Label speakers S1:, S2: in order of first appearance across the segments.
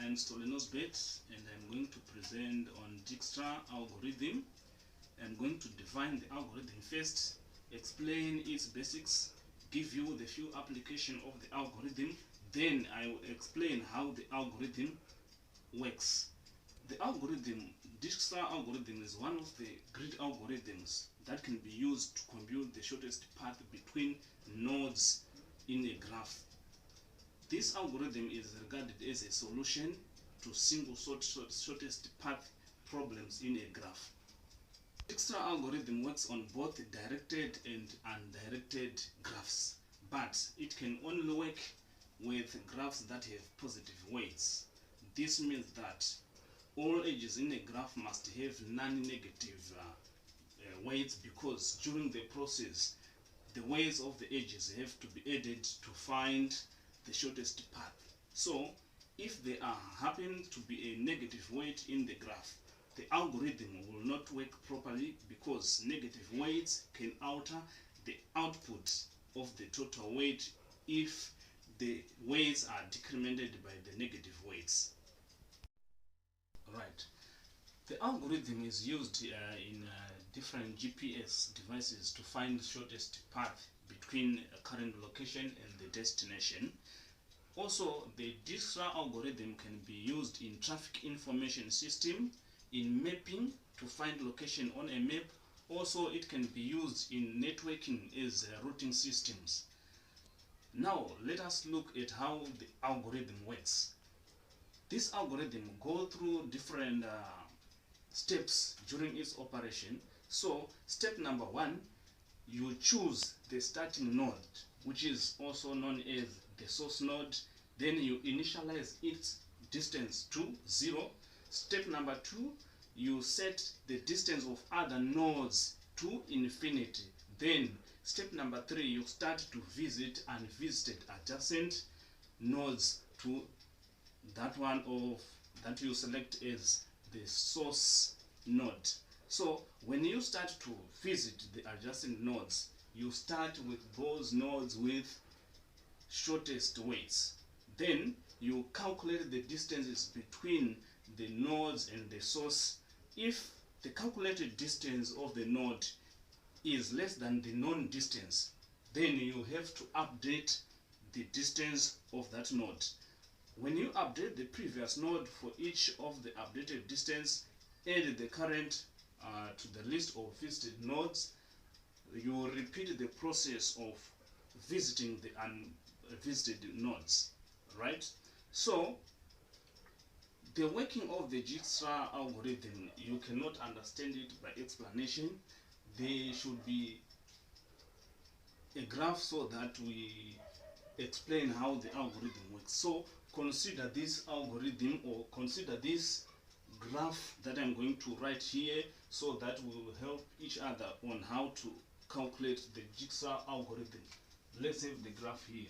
S1: I'm Sithole Nosbert, and I'm going to present on dijkstra algorithm. I'm going to define the algorithm first, explain its basics, give you the few application of the algorithm, then I will explain how the algorithm works. The algorithm, dijkstra algorithm, is one of the grid algorithms that can be used to compute the shortest path between nodes in a graph. This algorithm is regarded as a solution to single shortest path problems in a graph. The dijkstra algorithm works on both directed and undirected graphs, but it can only work with graphs that have positive weights. This means that all edges in a graph must have non-negative weights, because during the process the weights of the edges have to be added to find the shortest path. So if there happen to be a negative weight in the graph, the algorithm will not work properly, because negative weights can alter the output of the total weight if the weights are decremented by the negative weights. Right. The algorithm is used in different GPS devices to find the shortest path between a current location and the destination. Also, the dijkstra algorithm can be used in traffic information system, in mapping to find location on a map. Also, it can be used in networking as routing systems. Now, let us look at how the algorithm works. This algorithm goes through different steps during its operation. So, step number 1, you choose the starting node, which is also known as the source node. Then you initialize its distance to 0. Step number 2, you set the distance of other nodes to infinity. Then step number 3, you start to visit unvisited adjacent nodes to that one that you select as the source node. So when you start to visit the adjacent nodes, you start with those nodes with shortest weights. Then you calculate the distances between the nodes and the source. If the calculated distance of the node is less than the known distance, then you have to update the distance of that node. When you update the previous node for each of the updated distance, add the current to the list of visited nodes. You will repeat the process of visiting the unvisited nodes, right? So the working of the dijkstra algorithm, you cannot understand it by explanation. There should be a graph so that we explain how the algorithm works. So consider this algorithm, or consider this graph that I'm going to write here, so that we will help each other on how to calculate the dijkstra algorithm. Let's have the graph here.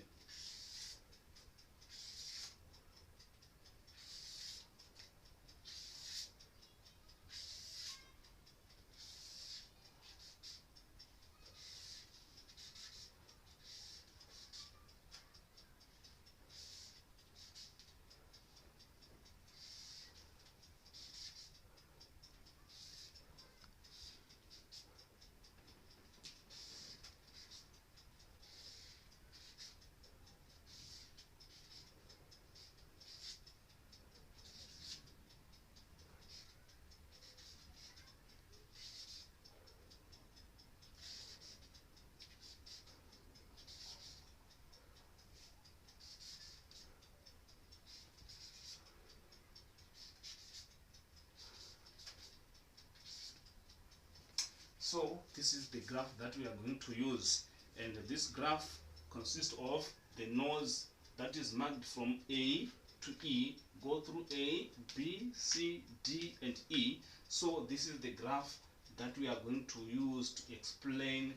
S1: So this is the graph that we are going to use, and this graph consists of the nodes that is marked from A to E, go through A, B, C, D, and E. So this is the graph that we are going to use to explain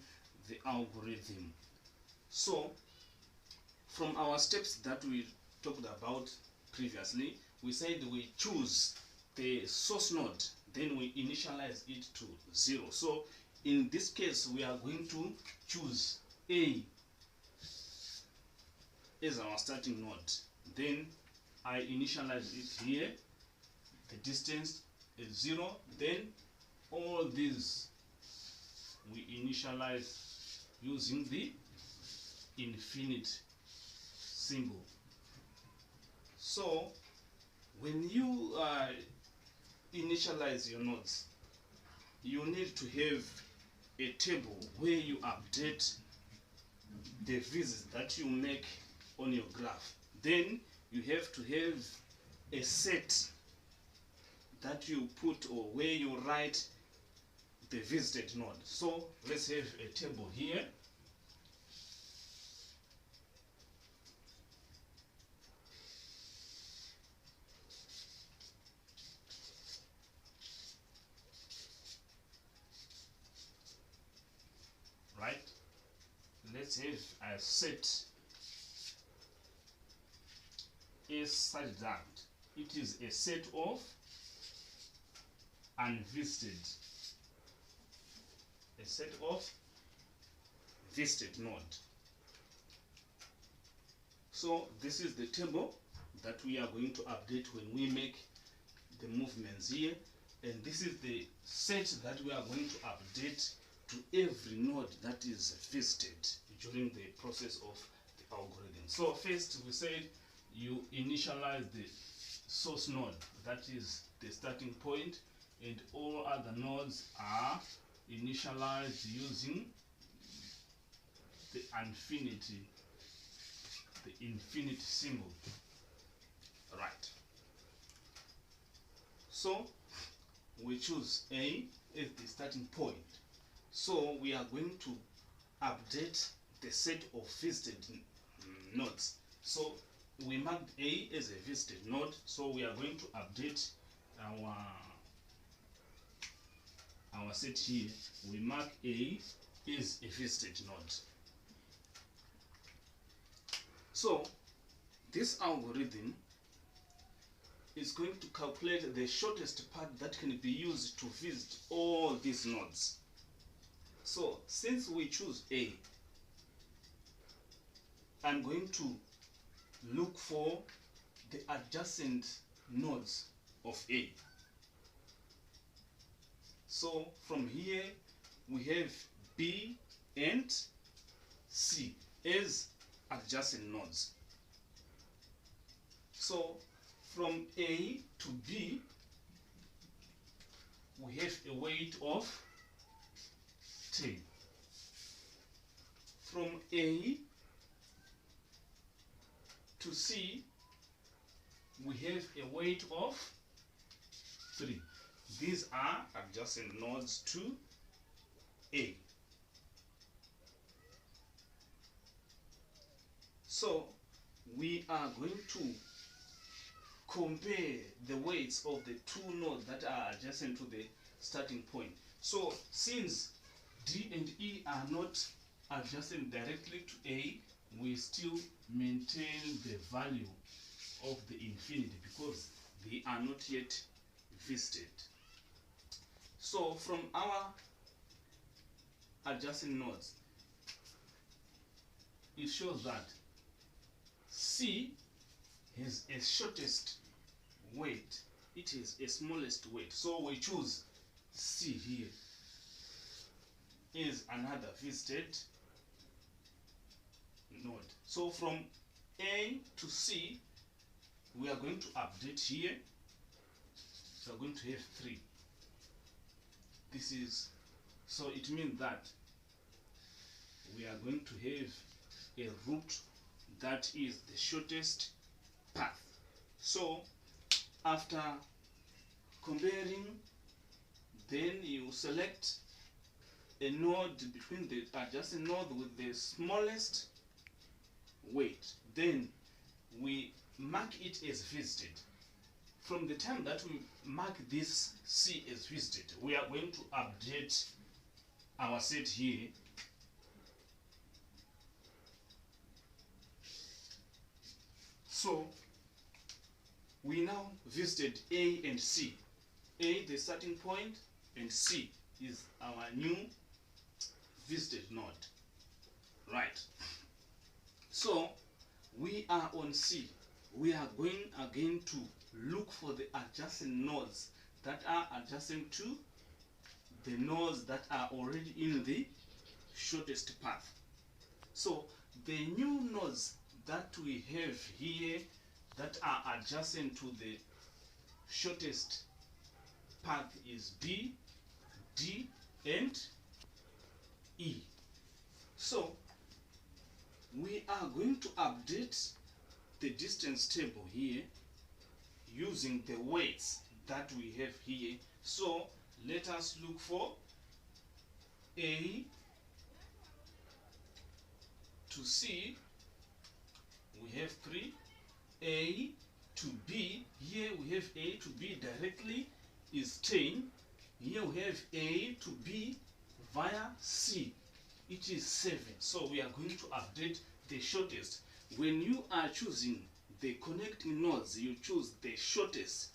S1: the algorithm. So from our steps that we talked about previously, we said we choose the source node, then we initialize it to 0. So in this case, we are going to choose A as our starting node. Then I initialize it here, the distance is 0, then all these we initialize using the infinite symbol. So when you initialize your nodes, you need to have a table where you update the visits that you make on your graph. Then you have to have a set that you put, or where you write the visited node. So let's have a table here. Right? Let's have a set is such that it is a set of unvisited, a set of visited node. So this is the table that we are going to update when we make the movements here, and this is the set that we are going to update to every node that is visited during the process of the algorithm. So first we said you initialize the source node, that is the starting point, and all other nodes are initialized using the infinite symbol. Right. So we choose A as the starting point. So we are going to update the set of visited nodes. So we marked A as a visited node, so we are going to update our set here. We mark A is a visited node. So this algorithm is going to calculate the shortest path that can be used to visit all these nodes. So since we choose A, I'm going to look for the adjacent nodes of A. So from here we have B and C as adjacent nodes. So from A to B we have a weight of 10. From A to C we have a weight of 3. These are adjacent nodes to A. So we are going to compare the weights of the two nodes that are adjacent to the starting point. So since D and E are not adjacent directly to A, we still maintain the value of the infinity because they are not yet visited. So from our adjacent nodes, it shows that C has a shortest weight, it is a smallest weight. So we choose C here is another visited node. So from A to C we are going to update here. So we're going to have 3. This is, so it means that we are going to have a route that is the shortest path. So after comparing, then you select a node between the adjacent node with the smallest weight. Then we mark it as visited. From the time that we mark this C as visited, we are going to update our set here. So we now visited A and C. A the starting point and C is our new visited node. Right. So we are on C. we are going again to look for the adjacent nodes that are adjacent to the nodes that are already in the shortest path. So the new nodes that we have here that are adjacent to the shortest path is B, D, and E. So we are going to update the distance table here using the weights that we have here. So let us look for A to C. We have 3. A to B, here we have A to B directly is 10. Here we have A to B via C, it is 7. So we are going to update the shortest. When you are choosing the connecting nodes, you choose the shortest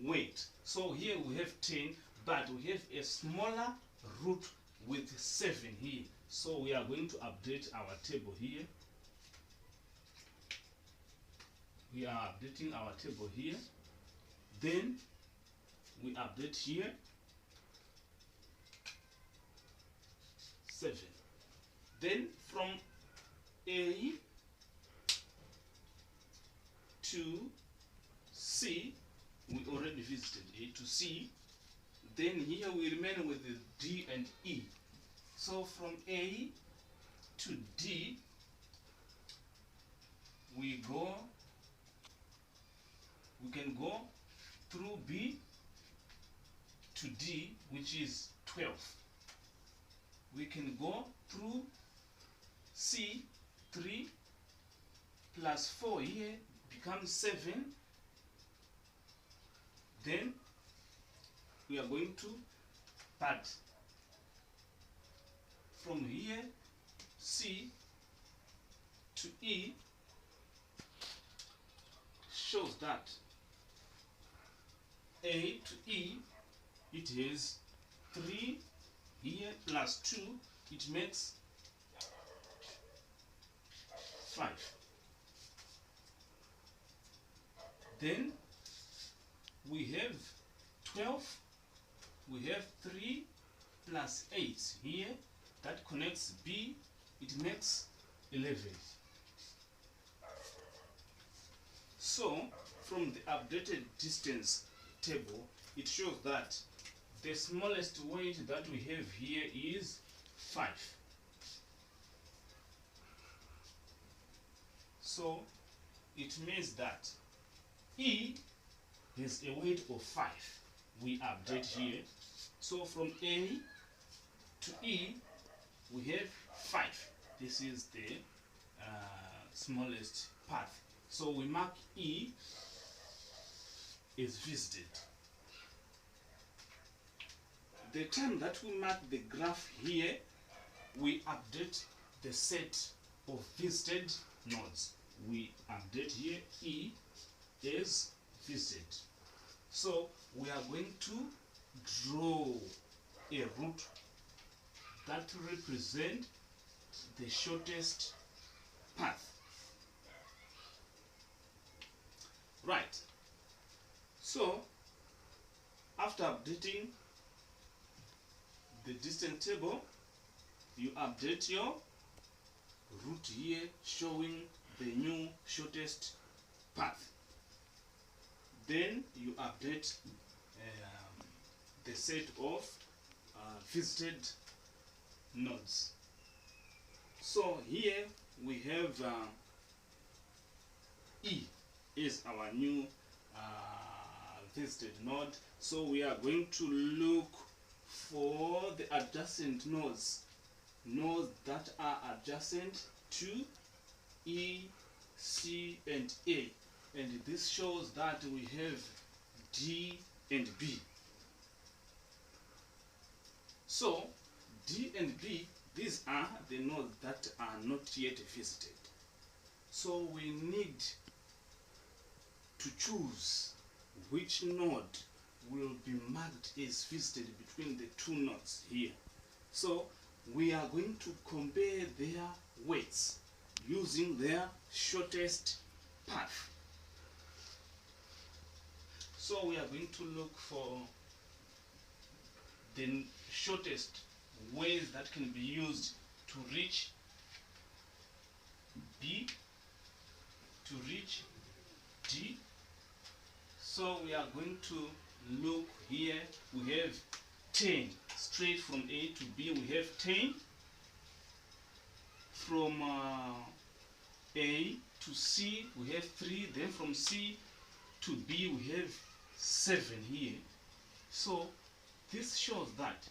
S1: weight. So here we have 10, but we have a smaller root with 7 here. So we are going to update our table here. We are updating our table here. Then we update here 7. Then from A to C, we already visited A to C. Then here we remain with the D and E. So from A to D, we can go through B to D, which is 12. We can go through C, 3 plus 4 here becomes 7. Then we are going to part from here C to E shows that A to E, it is 3 here plus 2, it makes 5. Then we have 12, we have 3 plus 8 here, that connects B, it makes 11. So from the updated distance table, it shows that the smallest weight that we have here is 5. So it means that E has a weight of 5. We update here. So from A to E, we have 5. This is the smallest path. So we mark E is visited. The time that we mark the graph here, we update the set of visited nodes. We update here E is visited. So we are going to draw a route that represents the shortest path. Right. So after updating the distance table, you update your route here showing the new shortest path. Then you update the set of visited nodes. So here we have E is our new visited node. So we are going to look for the adjacent nodes that are adjacent to E, C, and A. And this shows that we have D and B. So D and B, these are the nodes that are not yet visited. So we need to choose which node will be marked as visited between the two nodes here. So we are going to compare their weights using their shortest path. So we are going to look for the shortest ways that can be used to reach B, to reach D. So we are going to look here. We have 10 straight from A to B. We have 10 from A to C. We have 3. Then from C to B we have 7 here. So this shows that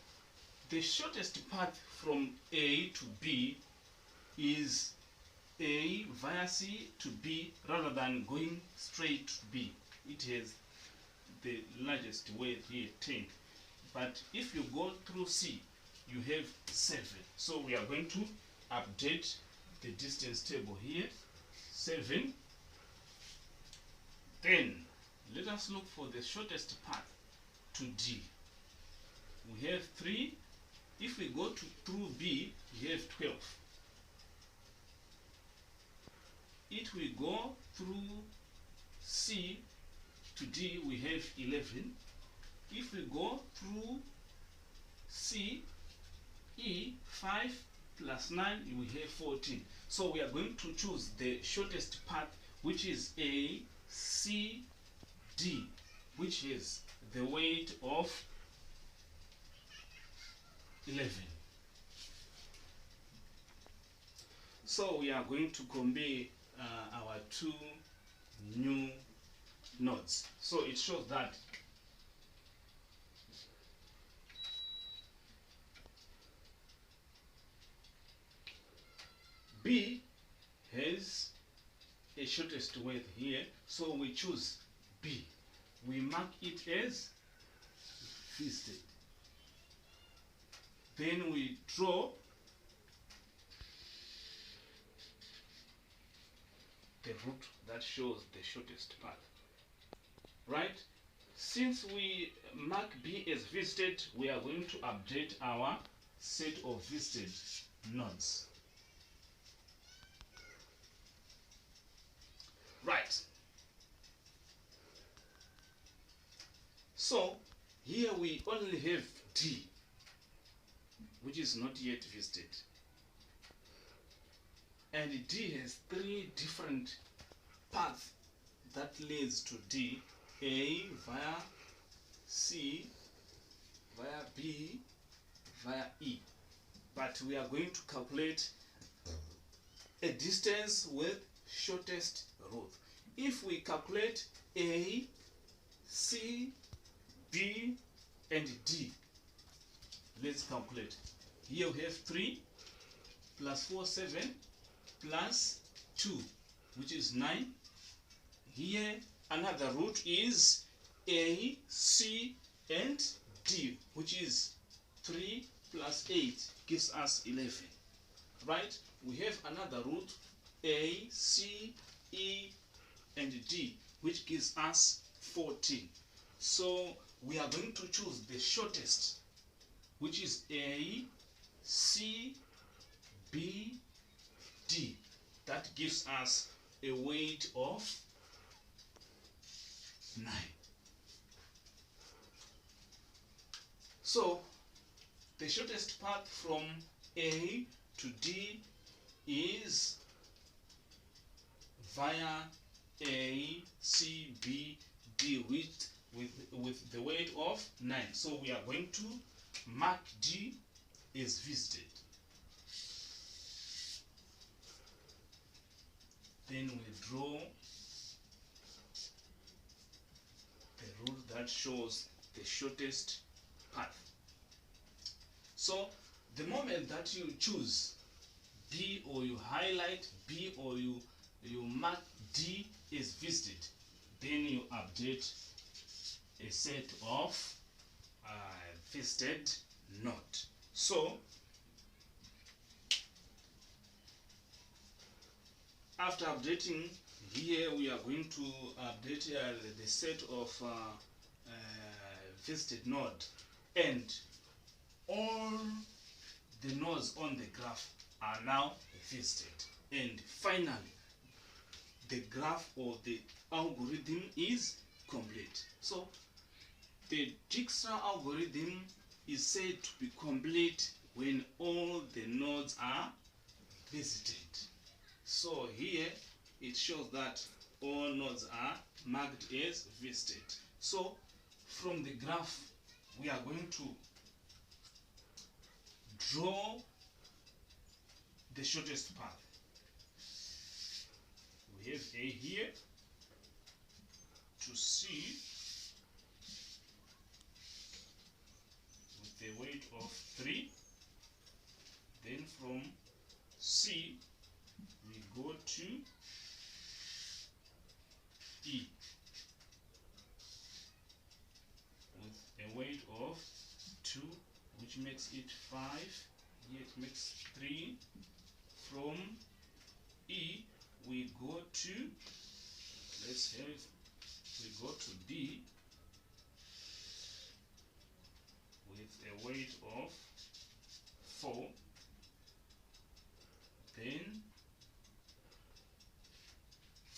S1: the shortest path from A to B is A via C to B rather than going straight to B. It has the largest weight here, 10. But if you go through C, you have 7. So we are going to update the distance table here, 7. Then let us look for the shortest path to D. We have 3. If we go through B, we have 12. If we go through C to D, we have 11. If we go through C, E, 5 plus 9, we have 14. So we are going to choose the shortest path, which is A, C, D, which is the weight of 11. So we are going to compare our two new nodes. So it shows that B has a shortest width here, so we choose B. We mark it as visited. Then we draw the route that shows the shortest path. Right? Since we mark B as visited, we are going to update our set of visited nodes. Right. So here we only have D, which is not yet visited. And D has 3 different paths that leads to D: A via C, via B, via E. But we are going to calculate a distance with shortest route. If we calculate A, C, B, and D, let's calculate. Here we have 3 plus 4, 7, plus 2, which is 9. Here another route is A, C, and D, which is 3 plus 8 gives us 11. Right? We have another route A, C, E, and D, which gives us 14. So we are going to choose the shortest, which is A, C, B, D. That gives us a weight of 9. So the shortest path from A to D is via A, C, B, D with the weight of 9. So we are going to mark D as visited. Then we draw the route that shows the shortest path. So the moment that you choose B, or you highlight B, or you mark D as visited, then you update a set of visited node. So after updating here, we are going to update the set of visited node, and all the nodes on the graph are now visited. And finally, the graph or the algorithm is complete. So the dijkstra algorithm is said to be complete when all the nodes are visited. So here it shows that all nodes are marked as visited. So from the graph we are going to draw the shortest path. We have A here to C with the weight of 3. Then from C we go to E with a weight of 2, which makes it 5. Here it makes 3. From E we go to, we go to D with a weight of 4. Then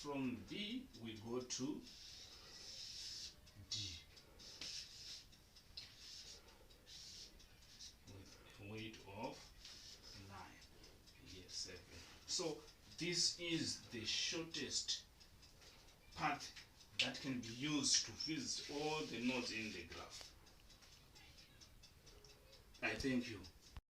S1: from B we go to D with a weight of 9. Here 7. So this is the shortest path that can be used to visit all the nodes in the graph. I thank you.